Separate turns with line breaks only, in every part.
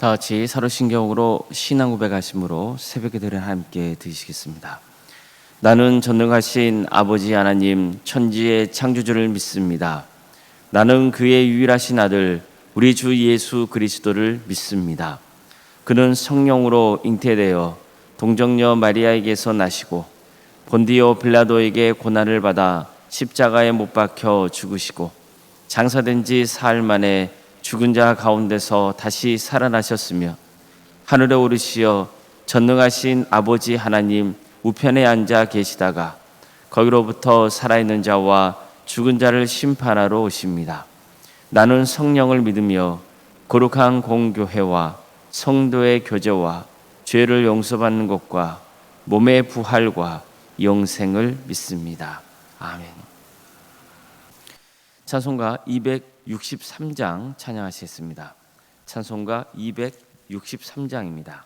다 같이 사도신경으로 신앙 고백하심으로 새벽 기도를 함께 드리시겠습니다. 나는 전능하신 아버지 하나님 천지의 창조주를 믿습니다. 나는 그의 유일하신 아들 우리 주 예수 그리스도를 믿습니다. 그는 성령으로 잉태되어 동정녀 마리아에게서 나시고 본디오 빌라도에게 고난을 받아 십자가에 못 박혀 죽으시고 장사된 지 사흘 만에 죽은 자 가운데서 다시 살아나셨으며 하늘에 오르시어 전능하신 아버지 하나님 우편에 앉아 계시다가 거기로부터 살아있는 자와 죽은 자를 심판하러 오십니다. 나는 성령을 믿으며 거룩한 공교회와 성도의 교제와 죄를 용서받는 것과 몸의 부활과 영생을 믿습니다. 아멘. 찬송가 263장 찬양하시겠습니다. 찬송가 263장입니다.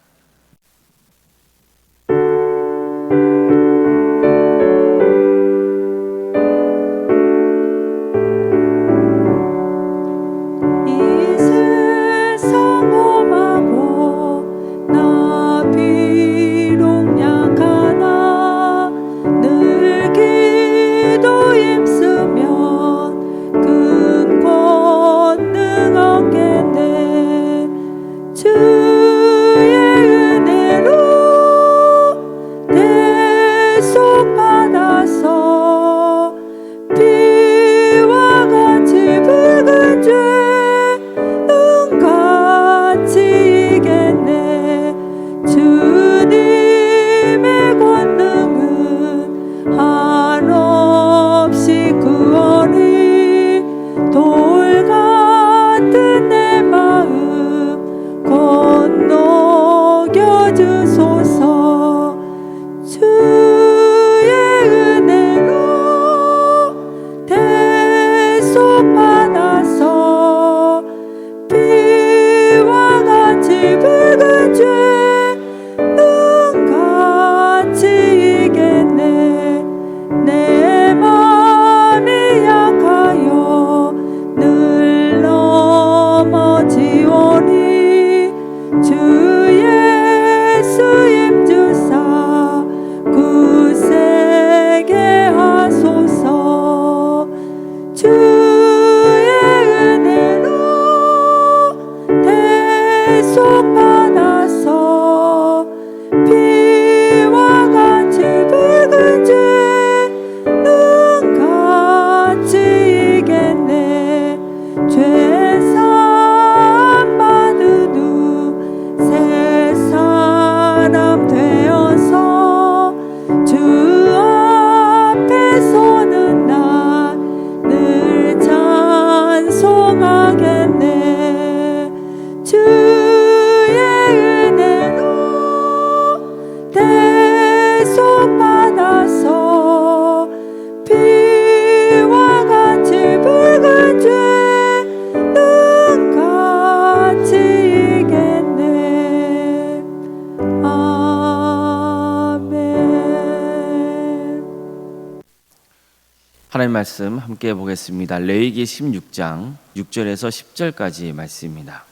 하나님 말씀 함께 보겠습니다. 레위기 16장 6절에서 10절까지 말씀입니다.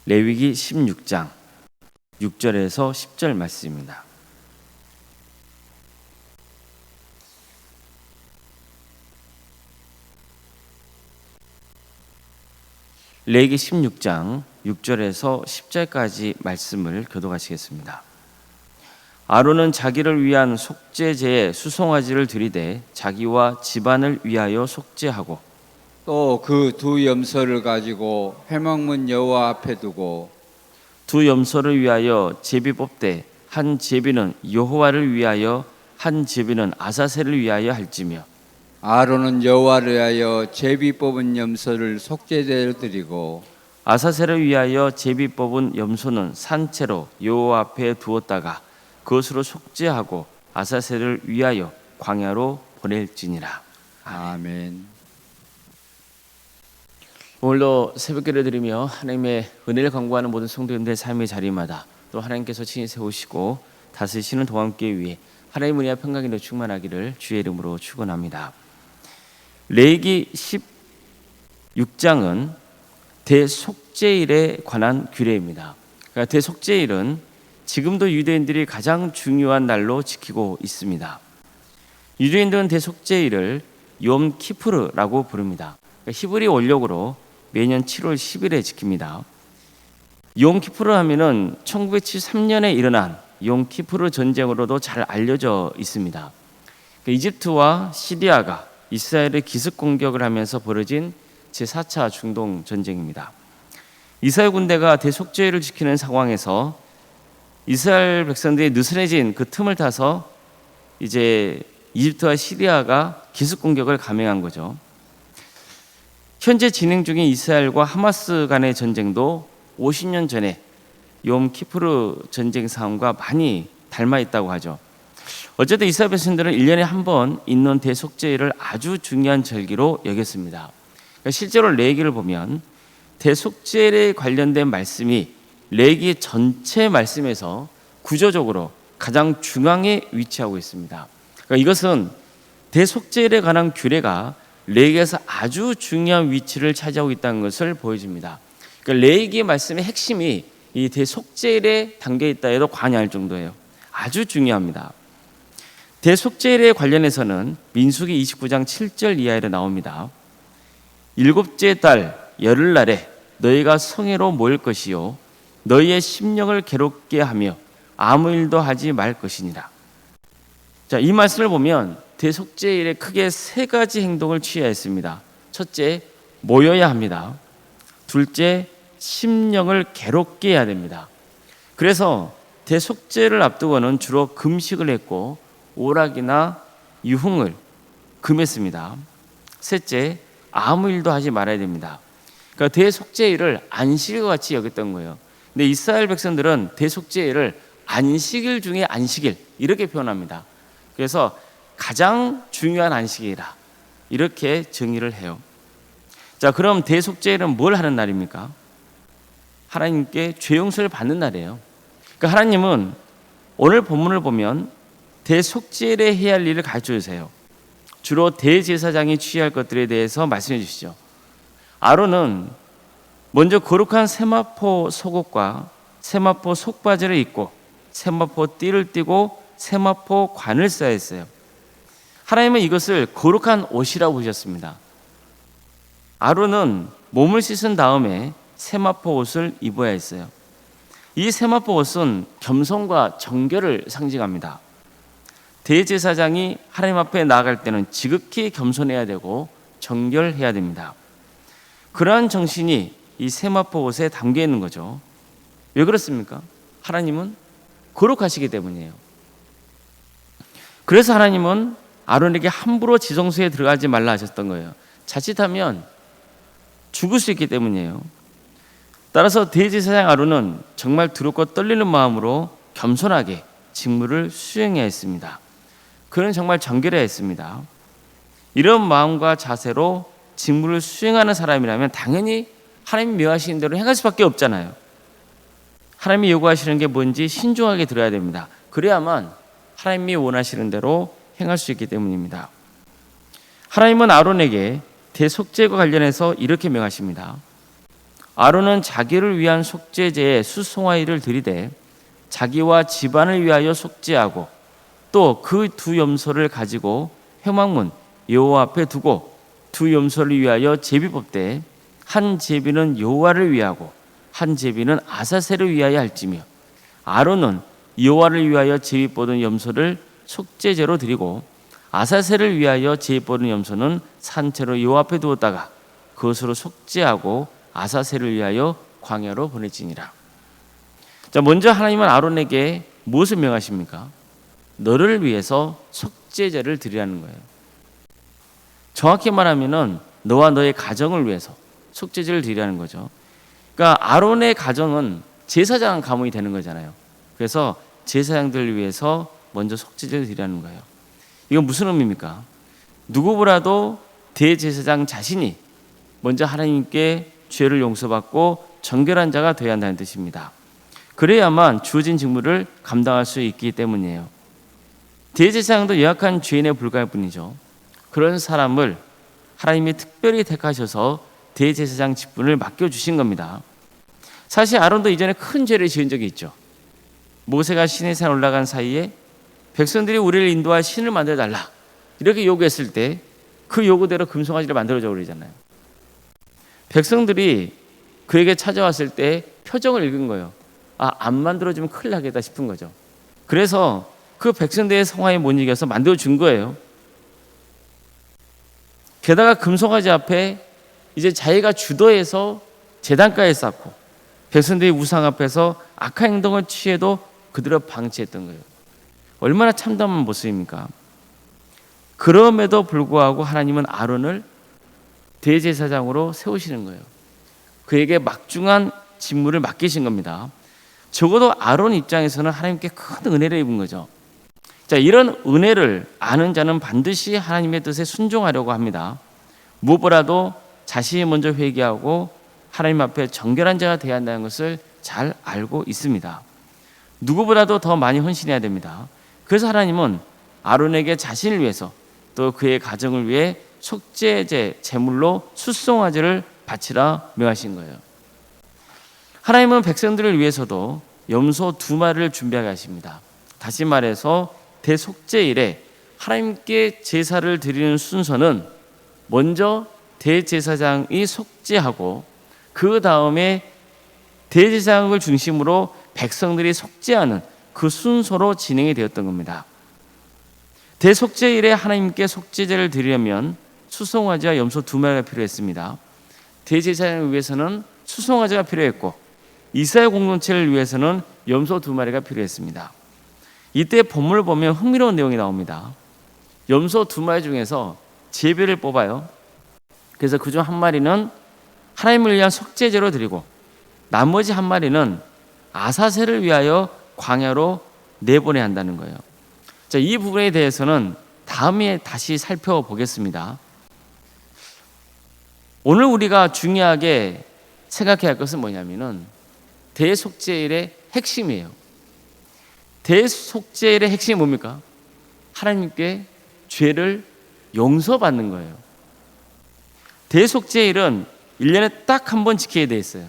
레위기 16장 6절에서 10절 말씀입니다. 레위기 16장 6절에서 10절까지 말씀을 교독하시겠습니다. 아론은 자기를 위한 속죄제에 수송아지를 들이되 자기와 집안을 위하여 속죄하고
또 그 두 염소를 가지고 회막문 여호와 앞에 두고
두 염소를 위하여 제비 뽑되 한 제비는 여호와를 위하여 한 제비는 아사셀을 위하여 할지며
아론은 여호와를 위하여 제비 뽑은 염소를 속죄제로 드리고
아사셀을 위하여 제비 뽑은 염소는 산채로 여호와 앞에 두었다가 그것으로 속죄하고 아사셀을 위하여 광야로 보낼지니라.
아멘.
오늘도 새벽기를 드리며 하나님의 은혜를 간구하는 모든 성도님들의 삶의 자리마다 또 하나님께서 친히 세우시고 다스리시는 동안교회 위에 하나님의 은혜와 평강이 충만하기를 주의 이름으로 축원합니다. 레위기 16장은 대속죄일에 관한 규례입니다. 그러니까 대속죄일은 지금도 유대인들이 가장 중요한 날로 지키고 있습니다. 유대인들은 대속죄일을 욤 키푸르라고 부릅니다. 그러니까 히브리 원력으로 매년 7월 10일에 지킵니다. 욤 키푸르 하면은 1973년에 일어난 욤 키푸르 전쟁으로도 잘 알려져 있습니다. 그러니까 이집트와 시리아가 이스라엘의 기습 공격을 하면서 벌어진 제4차 중동 전쟁입니다. 이스라엘 군대가 대속죄를 지키는 상황에서 이스라엘 백성들이 느슨해진 그 틈을 타서 이제 이집트와 시리아가 기습 공격을 감행한 거죠. 현재 진행 중인 이스라엘과 하마스 간의 전쟁도 50년 전에 욤 키푸르 전쟁 상황과 많이 닮아 있다고 하죠. 어쨌든 이스라엘 백성들은 1년에 한 번 있는 대속죄일을 아주 중요한 절기로 여겼습니다. 그러니까 실제로 레위기를 보면 대속죄일에 관련된 말씀이 레위기 전체 말씀에서 구조적으로 가장 중앙에 위치하고 있습니다. 그러니까 이것은 대속죄일에 관한 규례가 레위기에서 아주 중요한 위치를 차지하고 있다는 것을 보여줍니다. 그러니까 레위기의 말씀의 핵심이 이 대속죄일에 담겨 있다 해도 과언이 아닐 정도예요. 아주 중요합니다. 대속죄일에 관련해서는 민수기 29장 7절 이하에 나옵니다. 일곱째 달 열흘날에 너희가 성회로 모일 것이요 너희의 심령을 괴롭게 하며 아무 일도 하지 말 것이니라. 자, 이 말씀을 보면 대속죄일에 크게 세 가지 행동을 취해야 했습니다. 첫째, 모여야 합니다. 둘째, 심령을 괴롭게 해야 됩니다. 그래서 대속죄를 앞두고는 주로 금식을 했고 오락이나 유흥을 금했습니다. 셋째, 아무 일도 하지 말아야 됩니다. 그러니까 대속죄일을 안식일 같이 여겼던 거예요. 근데 이스라엘 백성들은 대속죄일을 안식일 중에 안식일 이렇게 표현합니다. 그래서 가장 중요한 안식일이다 이렇게 정의를 해요. 자, 그럼 대속죄일은 뭘 하는 날입니까? 하나님께 죄 용서를 받는 날이에요. 그러니까 하나님은 오늘 본문을 보면 대속죄일에 해야 할 일을 가르쳐 주세요. 주로 대제사장이 취할 것들에 대해서 말씀해 주시죠. 아론은 먼저 거룩한 세마포 속옷과 세마포 속바지를 입고 세마포 띠를 띠고 세마포 관을 써야 했어요. 하나님은 이것을 거룩한 옷이라고 보셨습니다. 아론은 몸을 씻은 다음에 세마포 옷을 입어야 했어요. 이 세마포 옷은 겸손과 정결을 상징합니다. 대제사장이 하나님 앞에 나아갈 때는 지극히 겸손해야 되고 정결해야 됩니다. 그러한 정신이 이 세마포 옷에 담겨 있는 거죠. 왜 그렇습니까? 하나님은 거룩하시기 때문이에요. 그래서 하나님은 아론에게 함부로 지성소에 들어가지 말라 하셨던 거예요. 자칫하면 죽을 수 있기 때문이에요. 따라서 대제사장 아론은 정말 두렵고 떨리는 마음으로 겸손하게 직무를 수행해야 했습니다. 그는 정말 정결해야 했습니다. 이런 마음과 자세로 직무를 수행하는 사람이라면 당연히 하나님이 명하시는 대로 행할 수밖에 없잖아요. 하나님이 요구하시는 게 뭔지 신중하게 들어야 됩니다. 그래야만 하나님이 원하시는 대로 행할 수 있기 때문입니다. 하나님은 아론에게 대속죄와 관련해서 이렇게 명하십니다. 아론은 자기를 위한 속죄제에 수송아이를 들이되 자기와 집안을 위하여 속죄하고 또 그 두 염소를 가지고 회막문 여호와 앞에 두고 두 염소를 위하여 제비 뽑되 한 제비는 여호와를 위하고 한 제비는 아사셀을 위하여 할지며 아론은 여호와를 위하여 제비 뽑은 염소를 속죄제로 드리고 아사셀을 위하여 제비 뽑은 염소는 산채로 여호와 앞에 두었다가 그것으로 속죄하고 아사셀을 위하여 광야로 보내지니라. 자, 먼저 하나님은 아론에게 무엇을 명하십니까? 너를 위해서 속죄제를 드리라는 거예요. 정확히 말하면은 너와 너의 가정을 위해서 속죄제를 드리라는 거죠. 그러니까 아론의 가정은 제사장 가문이 되는 거잖아요. 그래서 제사장들을 위해서 먼저 속죄제를 드리라는 거예요. 이건 무슨 의미입니까? 누구보다도 대제사장 자신이 먼저 하나님께 죄를 용서받고 정결한 자가 되어야 한다는 뜻입니다. 그래야만 주어진 직무를 감당할 수 있기 때문이에요. 대제사장도 연약한 죄인에 불과할 뿐이죠. 그런 사람을 하나님이 특별히 택하셔서 대제사장 직분을 맡겨주신 겁니다. 사실 아론도 이전에 큰 죄를 지은 적이 있죠. 모세가 시내산 올라간 사이에 백성들이 우리를 인도할 신을 만들어달라 이렇게 요구했을 때 그 요구대로 금송아지를 만들어줘 버리잖아요. 백성들이 그에게 찾아왔을 때 표정을 읽은 거예요. 안 만들어주면 큰일 나겠다 싶은 거죠. 그래서 그 백성들의 성화에 못 이겨서 만들어준 거예요. 게다가 금송아지 앞에 이제 자기가 주도해서 제단까지 쌓고 백성들이 우상 앞에서 악한 행동을 취해도 그대로 방치했던 거예요. 얼마나 참담한 모습입니까? 그럼에도 불구하고 하나님은 아론을 대제사장으로 세우시는 거예요. 그에게 막중한 직무를 맡기신 겁니다. 적어도 아론 입장에서는 하나님께 큰 은혜를 입은 거죠. 자, 이런 은혜를 아는 자는 반드시 하나님의 뜻에 순종하려고 합니다. 무엇보다도 자신이 먼저 회개하고 하나님 앞에 정결한 자가 되어야 한다는 것을 잘 알고 있습니다. 누구보다도 더 많이 헌신해야 됩니다. 그래서 하나님은 아론에게 자신을 위해서 또 그의 가정을 위해 속죄제 제물로 숫송아지를 바치라 명하신 거예요. 하나님은 백성들을 위해서도 염소 2마리를 준비하게 하십니다. 다시 말해서 대속죄일에 하나님께 제사를 드리는 순서는 먼저 대제사장이 속죄하고 그 다음에 대제사장을 중심으로 백성들이 속죄하는 그 순서로 진행이 되었던 겁니다. 대속죄일에 하나님께 속죄제를 드리려면 수송아지와 염소 2마리가 필요했습니다. 대제사장을 위해서는 수송아지가 필요했고 이스라엘 공동체를 위해서는 염소 2마리가 필요했습니다. 이때 본문을 보면 흥미로운 내용이 나옵니다. 염소 2마리 중에서 제비를 뽑아요. 그래서 그중 1마리는 하나님을 위한 속죄제로 드리고 나머지 1마리는 아사셀을 위하여 광야로 내보내야 한다는 거예요. 자, 이 부분에 대해서는 다음에 다시 살펴보겠습니다. 오늘 우리가 중요하게 생각해야 할 것은 뭐냐면은 대속죄일의 핵심이에요. 대속죄일의 핵심이 뭡니까? 하나님께 죄를 용서받는 거예요. 대속죄일은 1년에 딱 한 번 지켜야 돼 있어요.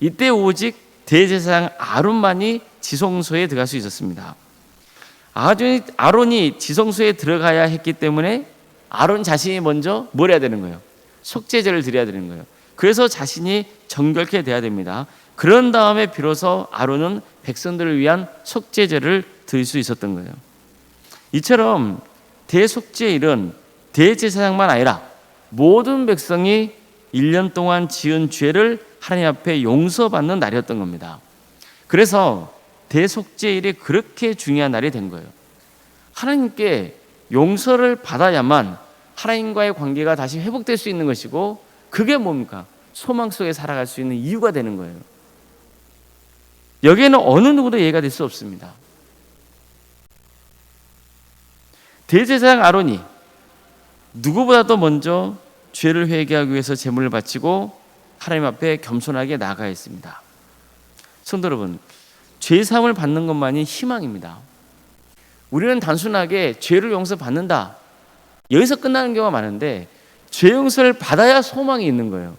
이때 오직 대제사장 아론만이 지성소에 들어갈 수 있었습니다. 아론이 지성소에 들어가야 했기 때문에 아론 자신이 먼저 뭘 해야 되는 거예요? 속죄제를 드려야 되는 거예요. 그래서 자신이 정결케 돼야 됩니다. 그런 다음에 비로소 아론은 백성들을 위한 속죄제를 드릴 수 있었던 거예요. 이처럼 대속죄일은 대제사장만 아니라 모든 백성이 1년 동안 지은 죄를 하나님 앞에 용서받는 날이었던 겁니다. 그래서 대속죄일이 그렇게 중요한 날이 된 거예요. 하나님께 용서를 받아야만 하나님과의 관계가 다시 회복될 수 있는 것이고 그게 뭡니까? 소망 속에 살아갈 수 있는 이유가 되는 거예요. 여기에는 어느 누구도 예가 될 수 없습니다. 대제사장 아론이 누구보다도 먼저 죄를 회개하기 위해서 제물을 바치고 하나님 앞에 겸손하게 나아가야 했습니다. 성도 여러분, 죄 사함을 받는 것만이 희망입니다. 우리는 단순하게 죄를 용서받는다 여기서 끝나는 경우가 많은데 죄 용서를 받아야 소망이 있는 거예요.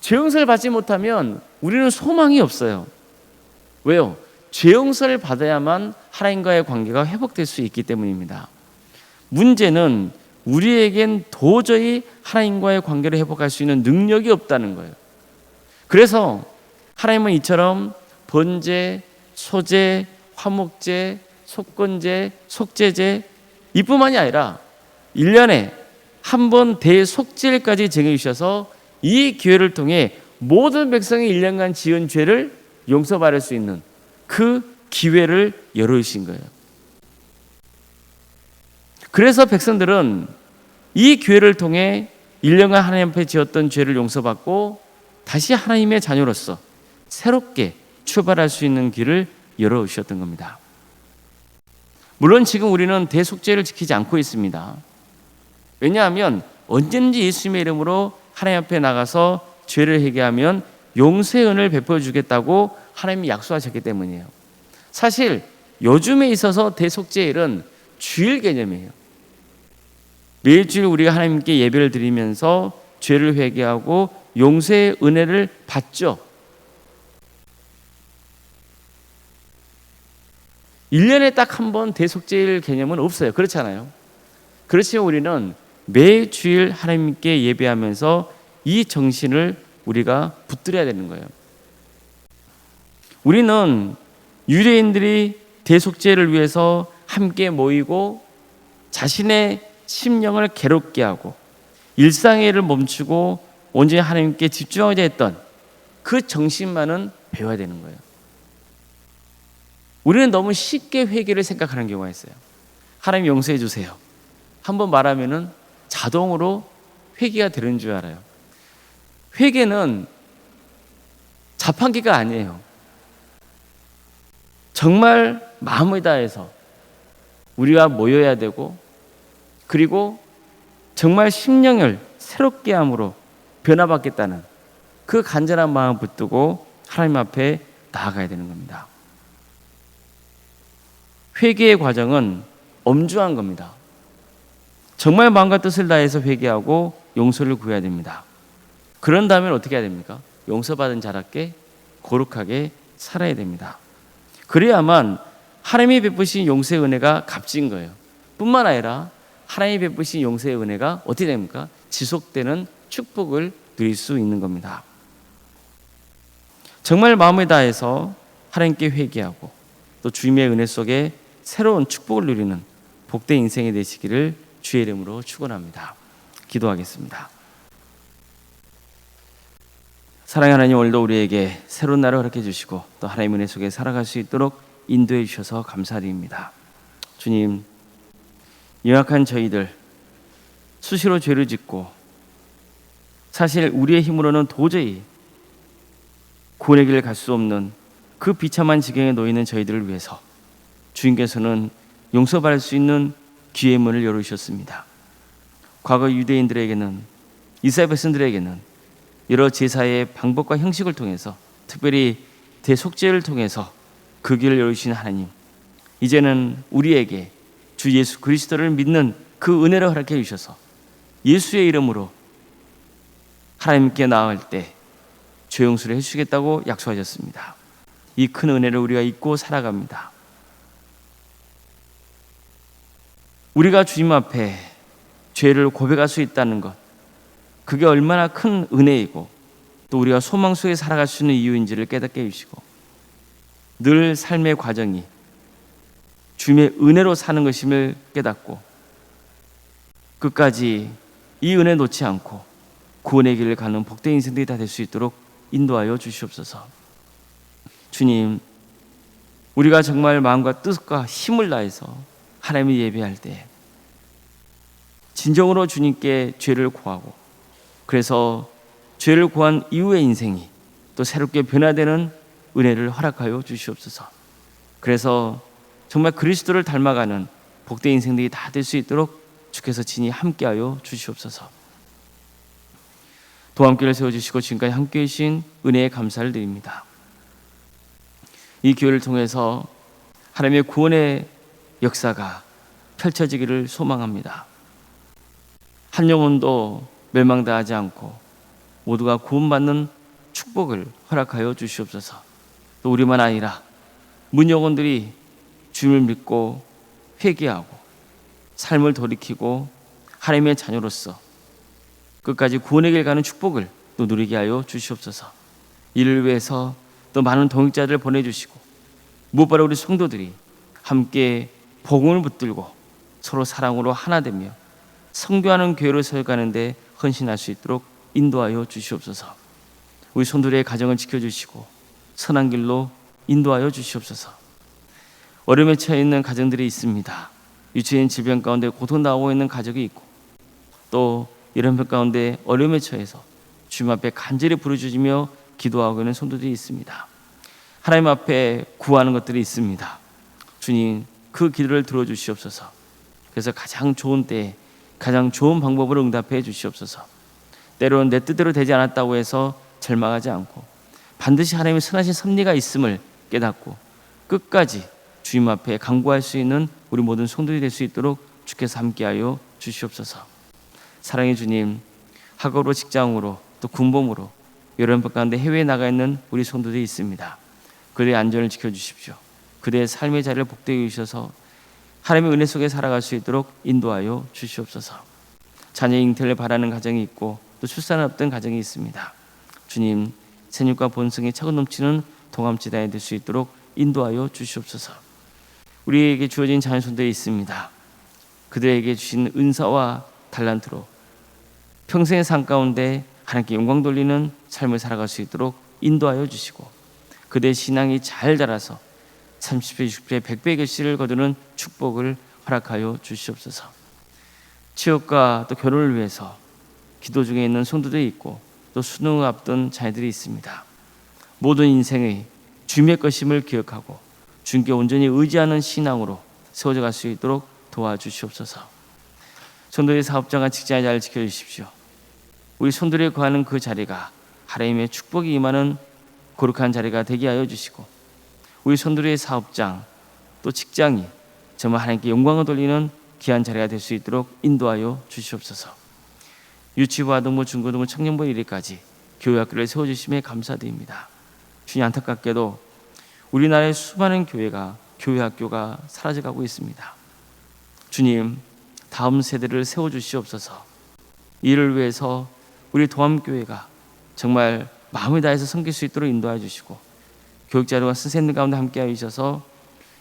죄 용서를 받지 못하면 우리는 소망이 없어요. 왜요? 죄 용서를 받아야만 하나님과의 관계가 회복될 수 있기 때문입니다. 문제는 우리에겐 도저히 하나님과의 관계를 회복할 수 있는 능력이 없다는 거예요. 그래서 하나님은 이처럼 번제, 소제, 화목제, 속건제, 속죄제 이뿐만이 아니라 1년에 한 번 대속죄일까지 정해 주셔서 이 기회를 통해 모든 백성이 1년간 지은 죄를 용서받을 수 있는 그 기회를 열어주신 거예요. 그래서 백성들은 이 기회를 통해 1년간 하나님 앞에 지었던 죄를 용서받고 다시 하나님의 자녀로서 새롭게 출발할 수 있는 길을 열어주셨던 겁니다. 물론 지금 우리는 대속죄를 지키지 않고 있습니다. 왜냐하면 언제든지 예수님의 이름으로 하나님 앞에 나가서 죄를 회개하면 용서의 은혜를 베풀어 주겠다고 하나님이 약속하셨기 때문이에요. 사실 요즘에 있어서 대속죄일은 주일 개념이에요. 매일주일 우리가 하나님께 예배를 드리면서 죄를 회개하고 용서의 은혜를 받죠. 1년에 딱 한 번 대속죄일 개념은 없어요. 그렇잖아요. 그렇지만 우리는 매주일 하나님께 예배하면서 이 정신을 우리가 붙들어야 되는 거예요. 우리는 유대인들이 대속죄를 위해서 함께 모이고 자신의 심령을 괴롭게 하고 일상의 일을 멈추고 온전히 하나님께 집중하자 했던 그 정신만은 배워야 되는 거예요. 우리는 너무 쉽게 회개를 생각하는 경우가 있어요. 하나님 용서해 주세요. 한번 말하면은 자동으로 회개가 되는 줄 알아요. 회개는 자판기가 아니에요. 정말 마음을 다해서 우리가 모여야 되고, 그리고 정말 심령을 새롭게 함으로 변화받겠다는 그 간절한 마음 붙들고 하나님 앞에 나아가야 되는 겁니다. 회개의 과정은 엄중한 겁니다. 정말 마음과 뜻을 다해서 회개하고 용서를 구해야 됩니다. 그런 다음에 어떻게 해야 됩니까? 용서받은 자답게 거룩하게 살아야 됩니다. 그래야만 하나님이 베푸신 용서의 은혜가 값진 거예요. 뿐만 아니라 하나님이 베푸신 용서의 은혜가 어떻게 됩니까? 지속되는 축복을 누릴 수 있는 겁니다. 정말 마음을 다해서 하나님께 회개하고 또 주님의 은혜 속에 새로운 축복을 누리는 복된 인생이 되시기를 주의 이름으로 축원합니다. 기도하겠습니다. 사랑하는 하나님, 오늘도 우리에게 새로운 날을 허락해 주시고 또 하나님의 은혜 속에 살아갈 수 있도록 인도해 주셔서 감사드립니다. 주님, 연약한 저희들 수시로 죄를 짓고 사실 우리의 힘으로는 도저히 구원의 길을 갈 수 없는 그 비참한 지경에 놓이는 저희들을 위해서 주님께서는 용서받을 수 있는 기회의 문을 열어주셨습니다. 과거 유대인들에게는, 이스라엘 백성들에게는 여러 제사의 방법과 형식을 통해서, 특별히 대속죄를 통해서 그 길을 열어주신 하나님, 이제는 우리에게 주 예수 그리스도를 믿는 그 은혜를 허락해 주셔서 예수의 이름으로 하나님께 나아갈 때 죄 용서를 해주시겠다고 약속하셨습니다. 이 큰 은혜를 우리가 잊고 살아갑니다. 우리가 주님 앞에 죄를 고백할 수 있다는 것, 그게 얼마나 큰 은혜이고 또 우리가 소망 속에 살아갈 수 있는 이유인지를 깨닫게 해주시고, 늘 삶의 과정이 주님의 은혜로 사는 것임을 깨닫고 끝까지 이 은혜 놓지 않고 구원의 길을 가는 복된 인생들이 다 될 수 있도록 인도하여 주시옵소서. 주님, 우리가 정말 마음과 뜻과 힘을 다해서 하나님을 예배할 때 진정으로 주님께 죄를 고하고, 그래서 죄를 고한 이후의 인생이 또 새롭게 변화되는 은혜를 허락하여 주시옵소서. 그래서 정말 그리스도를 닮아가는 복된 인생들이 다 될 수 있도록 주께서 친히 함께하여 주시옵소서. 또 함께를 세워주시고 지금까지 함께해 주신 은혜에 감사를 드립니다. 이 교회를 통해서 하나님의 구원의 역사가 펼쳐지기를 소망합니다. 한 영혼도 멸망당하지 않고 모두가 구원받는 축복을 허락하여 주시옵소서. 또 우리만 아니라 문 영혼들이 주님을 믿고 회개하고 삶을 돌이키고 하나님의 자녀로서 끝까지 구원의 길 가는 축복을 또 누리게 하여 주시옵소서. 이를 위해서 또 많은 동역자들을 보내주시고 무엇보다 우리 성도들이 함께 복음을 붙들고 서로 사랑으로 하나 되며 성교하는 교회로 세워가는데 헌신할 수 있도록 인도하여 주시옵소서. 우리 성도들의 가정을 지켜주시고 선한 길로 인도하여 주시옵소서. 어려움에 처해 있는 가정들이 있습니다. 유치인 질병 가운데 고통당하고 있는 가족이 있고 또 이런 것 가운데 어려움에 처해서 주님 앞에 간절히 부르짖으며 기도하고 있는 성도들이 있습니다. 하나님 앞에 구하는 것들이 있습니다. 주님, 그 기도를 들어주시옵소서. 그래서 가장 좋은 때에 가장 좋은 방법으로 응답해 주시옵소서. 때로는 내 뜻대로 되지 않았다고 해서 절망하지 않고 반드시 하나님의 선하신 섭리가 있음을 깨닫고 끝까지 주님 앞에 간구할 수 있는 우리 모든 성도들이 될 수 있도록 주께서 함께하여 주시옵소서. 사랑의 주님, 학업으로, 직장으로, 또 군복무로 여러 번 가운데 해외에 나가 있는 우리 성도들이 있습니다. 그들의 안전을 지켜주십시오. 그들의 삶의 자리를 복되게 주셔서 하나님의 은혜 속에 살아갈 수 있도록 인도하여 주시옵소서. 자녀 잉태를 바라는 가정이 있고 또 출산을 앞둔 가정이 있습니다. 주님, 생육과 본성이 차고 넘치는 동암지대에 될 수 있도록 인도하여 주시옵소서. 우리에게 주어진 자녀손들이 있습니다. 그들에게 주신 은사와 달란트로 평생의 삶 가운데 하나님께 영광 돌리는 삶을 살아갈 수 있도록 인도하여 주시고 그들의 신앙이 잘 자라서 30배, 60배, 100배의 결실을 거두는 축복을 허락하여 주시옵소서. 취업과 또 결혼을 위해서 기도 중에 있는 성도들이 있고 또 수능을 앞둔 자녀들이 있습니다. 모든 인생의 주님의 것임을 기억하고 주님께 온전히 의지하는 신앙으로 세워져 갈 수 있도록 도와주시옵소서. 성도의 사업장과 직장의 자리를 지켜주십시오. 우리 성도들이 거하는 그 자리가 하나님의 축복이 임하는 거룩한 자리가 되게 하여 주시고 우리 성도들의 사업장 또 직장이 정말 하나님께 영광을 돌리는 귀한 자리가 될 수 있도록 인도하여 주시옵소서. 유치부, 아동부, 중고등부, 청년부 이르기까지 교회 학교를 세워주심에 감사드립니다. 주님, 안타깝게도 우리나라의 수많은 교회가 교회 학교가 사라져가고 있습니다. 주님, 다음 세대를 세워주시옵소서. 이를 위해서 우리 도암교회가 정말 마음을 다해서 섬길 수 있도록 인도해 주시고 교육자료와 선생님들 가운데 함께하여 주셔서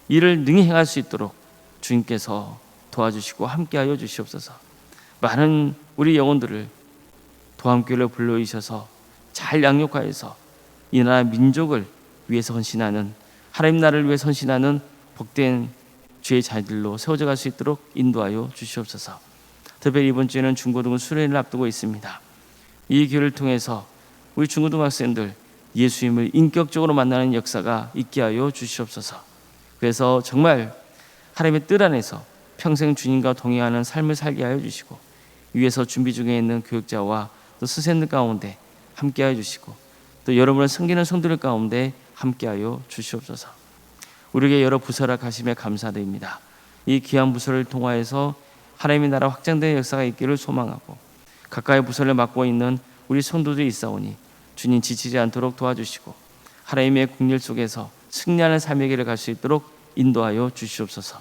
이를 능히 행할 수 있도록 주님께서 도와주시고 함께하여 주시옵소서. 많은 우리 영혼들을 도암교회를 불러주셔서 잘 양육하여서 이 나라 민족을 위해서 헌신하는 하나님 나라를 위해서 헌신하는 복된 주의 자들로 세워져 갈 수 있도록 인도하여 주시옵소서. 특별히 이번 주에는 중고등부 수련회를 앞두고 있습니다. 이 교회를 통해서 우리 중고등학생들 예수님을 인격적으로 만나는 역사가 있게 하여 주시옵소서. 그래서 정말 하나님의 뜻 안에서 평생 주님과 동행하는 삶을 살게 하여 주시고 위에서 준비 중에 있는 교육자와 또 선생님들 가운데 함께 하여 주시고 또 여러분을 섬기는 성도들 가운데 함께 하여 주시옵소서. 우리에게 여러 부서를 가심에 감사드립니다. 이 귀한 부서를 통하여서 하나님의 나라 확장되는 역사가 있기를 소망하고 가까이 부서를 맡고 있는 우리 성도들이 있사오니 주님 지치지 않도록 도와주시고 하나님의 국률 속에서 승리하는 삶의 길을 갈 수 있도록 인도하여 주시옵소서.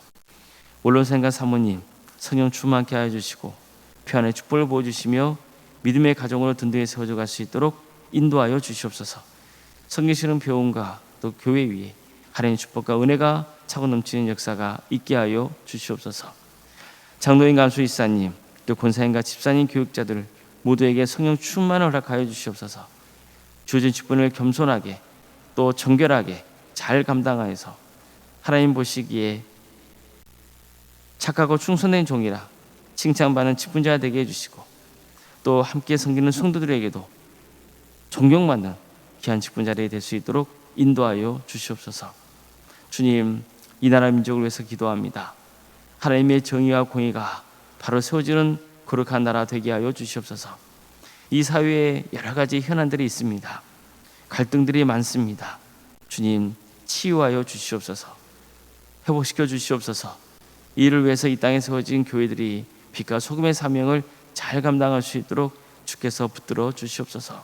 원로생과 사모님 성령 충만케 하여 주시고 평안의 축복을 부어주시며 믿음의 가정으로 든든히 세워져 갈 수 있도록 인도하여 주시옵소서. 섬기시는 교훈과 또 교회 위에 하나님의 축복과 은혜가 차고 넘치는 역사가 있게 하여 주시옵소서. 장로인 감수 이사님 또 권사님과 집사님 교육자들 모두에게 성령 충만을 허락하여 주시옵소서. 주어진 직분을 겸손하게 또 정결하게 잘 감당하여서 하나님 보시기에 착하고 충성된 종이라 칭찬받는 직분자가 되게 해주시고 또 함께 섬기는 성도들에게도 존경받는 귀한 직분자들이 될 수 있도록 인도하여 주시옵소서. 주님, 이 나라 민족을 위해서 기도합니다. 하나님의 정의와 공의가 바로 세워지는 거룩한 나라 되게 하여 주시옵소서. 이 사회에 여러 가지 현안들이 있습니다. 갈등들이 많습니다. 주님, 치유하여 주시옵소서. 회복시켜 주시옵소서. 이를 위해서 이 땅에 세워진 교회들이 빛과 소금의 사명을 잘 감당할 수 있도록 주께서 붙들어 주시옵소서.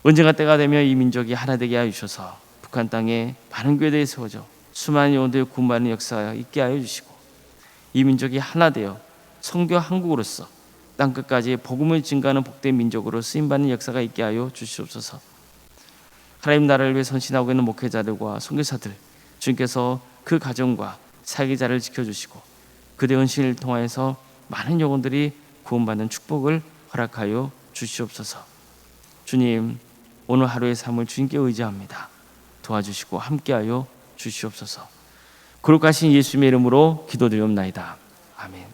언젠가 때가 되면 이 민족이 하나 되게 하여 주셔서 북한 땅에 많은 교회들이 세워져 수많은 영혼들이 구원받는 역사가 있게 하여 주시고 이 민족이 하나 되어 선교 한국으로서 땅끝까지 복음을 증가하는 복된 민족으로 쓰임받는 역사가 있게 하여 주시옵소서. 하나님 나라를 위해 선신하고 있는 목회자들과 선교사들 주님께서 그 가정과 사역자를 지켜주시고 그들의 헌신을 통하여서 많은 영혼들이 구원받는 축복을 허락하여 주시옵소서. 주님, 오늘 하루의 삶을 주님께 의지합니다. 도와주시고 함께하여 주시옵소서. 거룩하신 예수님의 이름으로 기도드리옵나이다. 아멘.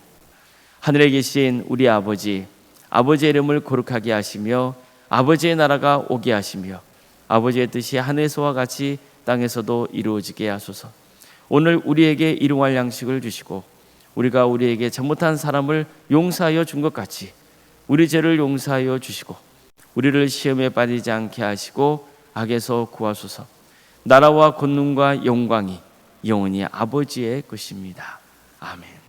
하늘에 계신 우리 아버지, 아버지의 이름을 거룩하게 하시며 아버지의 나라가 오게 하시며 아버지의 뜻이 하늘에서와 같이 땅에서도 이루어지게 하소서. 오늘 우리에게 일용할 양식을 주시고 우리가 우리에게 잘못한 사람을 용서하여 준 것 같이 우리 죄를 용서하여 주시고 우리를 시험에 빠지지 않게 하시고 악에서 구하소서. 나라와 권능과 영광이 영원히 아버지의 것입니다. 아멘.